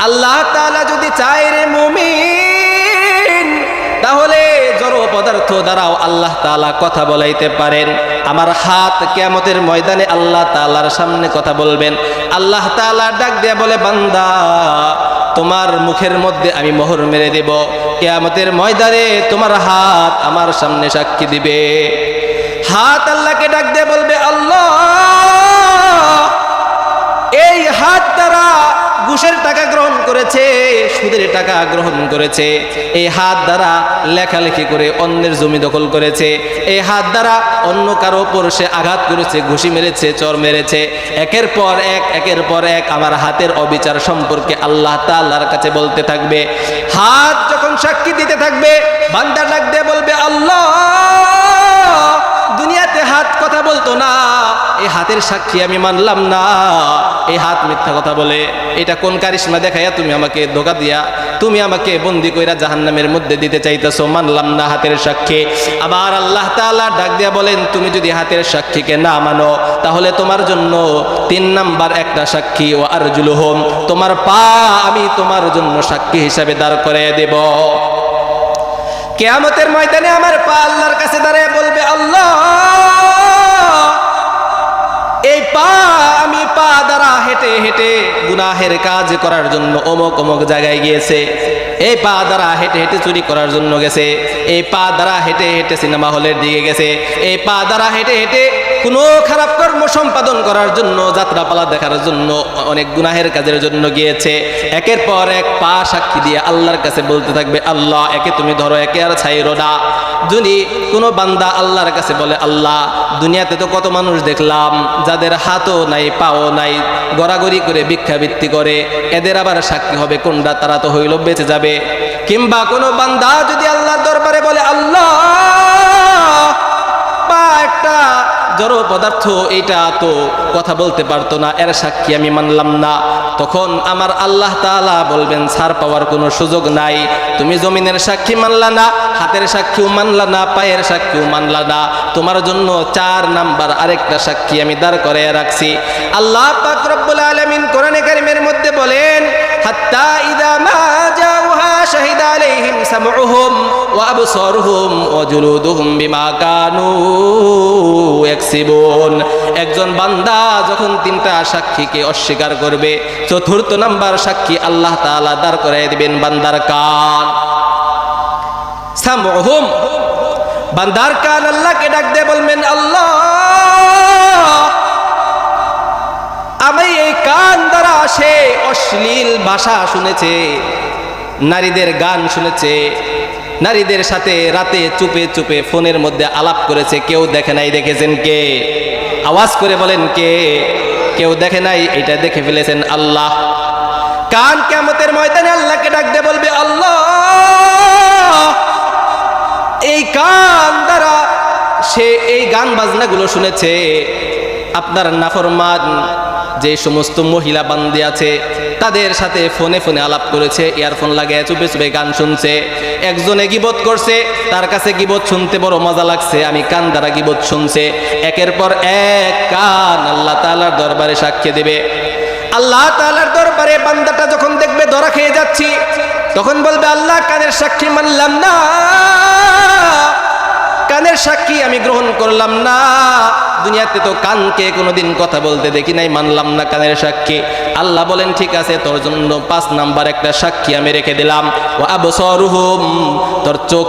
আল্লাহ তাআলা যদি চায় রে মুমিন, তাহলে জড় পদার্থ দ্বারাও আল্লাহ তাআলা কথা বলাইতে পারেন। আমার হাত কিয়ামতের ময়দানে আল্লাহ তাআলার সামনে কথা বলবেন। আল্লাহ তাআলা ডাক দিয়ে বলে, বান্দা তোমার মুখের মধ্যে আমি মোহর মেরে দেব। কিয়ামতের ময়দানে তোমার হাত আমার সামনে সাক্ষী দিবে। হাত আল্লাহকে ডাক দিয়ে বলবে, আল্লাহ এই হাত দ্বারা ঘুষের টাকা গ্রহণ করেছে, সুদের টাকা গ্রহণ করেছে, এই হাত দ্বারা লেখালেখি করে অন্যের জমি দখল করেছে, এই হাত দ্বারা অন্য কারো উপর সে আঘাত করেছে, ঘুষি মেরেছে, চর মেরেছে। একের পর এক আমার হাতের অবিচার সম্পর্কে আল্লাহ তাআলার কাছে বলতে থাকবে। হাত যখন সাক্ষী দিতে থাকবে, বান্দা ডাক দিয়ে বলবে, আল্লাহ দুনিয়াতে হাত কথা বলতো না, এই হাতের সাক্ষী আমি মানলাম না, এই হাত মিথ্যা কথা বলে। এটা কোন কারিশমা দেখাইয়া তুমি আমাকে ধোঁকা দিয়া তুমি আমাকে বন্দি কইরা জাহান্নামের মধ্যে দিতে চাইতেছো, মানলাম না হাতের সাক্ষী। আবার আল্লাহ তাআলা ডাক দিয়া বলেন, তুমি যদি হাতের সাক্ষীকে না মানো, তাহলে তোমার জন্য 3 নাম্বার একটা সাক্ষী, ও আরজুলুহুম, তোমার পা আমি তোমার জন্য সাক্ষী হিসাবে দাঁড় করাইয়া দেব। কিয়ামতের ময়দানে আমার পা আল্লাহর কাছে দাঁড়িয়ে বলবে, আল্লাহ এই পা আমি পা দ্বারা হেঁটে হেঁটে গুনাহের কাজ করার জন্য অমুক অমুক জায়গায় গিয়েছে, এই পা দ্বারা হেঁটে হেঁটে চুরি করার জন্য গেছে, এই পা দ্বারা হেঁটে হেঁটে সিনেমা হলের দিকে গেছে, এই পা দ্বারা হেঁটে হেঁটে কোনো খারাপ কর্ম সম্পাদন করার জন্য, যাত্রাপালা দেখার জন্য, অনেক গুনাহের কাজের জন্য গিয়েছে। একের পর এক পা সাক্ষী দিয়ে আল্লাহর কাছে বলতে থাকবে, আল্লাহ একে তুমি ধরো, একে আর ছাইরো না। যদি কোনো বান্দা আল্লাহর কাছে বলে, আল্লাহ দুনিয়াতে তো কত মানুষ দেখলাম যাদের হাতও নাই পাও নাই, গড়াগড়ি করে ভিক্ষাবৃত্তি করে, এদের আবার সাক্ষী হবে কোনটা? তারা তো হইল বেঁচে যাবে। কিংবা কোনো বান্দা যদি আল্লাহর দরবারে বলে, আল্লাহ পা একটা জড় পদার্থ, এটা তো কথা বলতে পারতো না, এর সাক্ষী আমি মানলাম না। তখন আমার আল্লাহ তাআলা বলবেন, ছাড় পাওয়ার কোনো সুযোগ নাই। তুমি জমিনের সাক্ষী মানলা না, হাতের সাক্ষীও মানলা না, পায়ের সাক্ষীও মানলা না, তোমার জন্য 4 নাম্বার আরেকটা সাক্ষী আমি দাঁড় করাইয়া রাখছি। আল্লাহ পাক রব্বুল আলামিন কোরআনে কারীমের মধ্যে বলেন, হাত্তা ইযা মা জাউহা শাহিদা আলাইহিম সামউহুম ওয়া আবসারুহুম ওয়া জুলুদুহুম বিমা কানু ইয়াকসিবুন। একজন বান্দা যখন 3টা সাক্ষীকে অস্বীকার করবে, 4র্থ নাম্বার সাক্ষী আল্লাহ তাআলা দাঁড় করাইয়া দিবেন বান্দার কান। সামউহুম, বান্দার কান আল্লাহকে ডাক দিয়ে বলবেন, আল্লাহ আমি এই কান দ্বারা সে অশ্লীল ভাষা শুনেছে, নারীদের গান শুনেছে, নারীদের সাথে রাতে চুপে চুপে ফোনের মধ্যে আলাপ করেছে। কেউ দেখে নাই, দেখেছেন কে? আওয়াজ করে বলেন কে? কেউ দেখে নাই, এটা দেখে ফেলেছেন আল্লাহ। কান কিয়ামতের ময়দানে আল্লাহকে ডাক দিয়ে বলবে, আল্লাহ এই কান দ্বারা সে এই গান বাজনাগুলো শুনেছে, আপনার নাফরমান যে সমস্ত মহিলা বান্দি আছে তাদের সাথে ফোনে ফোনে আলাপ করেছে, ইয়ারফোন লাগিয়ে চুপে চুপে গান শুনছে। একজনে গীবত করছে, তার কাছে গীবত শুনতে বড় মজা লাগছে, আমি কান দ্বারা গীবত শুনছে। একের পর এক কান আল্লাহ তাআলার দরবারে সাক্ষ্য দেবে। আল্লাহ তাআলার দরবারে বান্দাটা যখন দেখবে ধরা খেয়ে যাচ্ছি, তখন বলবে, আল্লাহ কানের সাক্ষী মানলাম না, কানের সাক্ষী আমি গ্রহণ করলাম না, দুনিয়াতে তো কানকে কোনোদিন কথা বলতে দেখি নাই, মানলাম না কানের সাক্ষী। আল্লাহ বলেন, ঠিক আছে, তোর জন্য 5 নাম্বার একটা সাক্ষী আমি রেখে দিলাম, ওয়া আবসারুহুম, তোর চোখ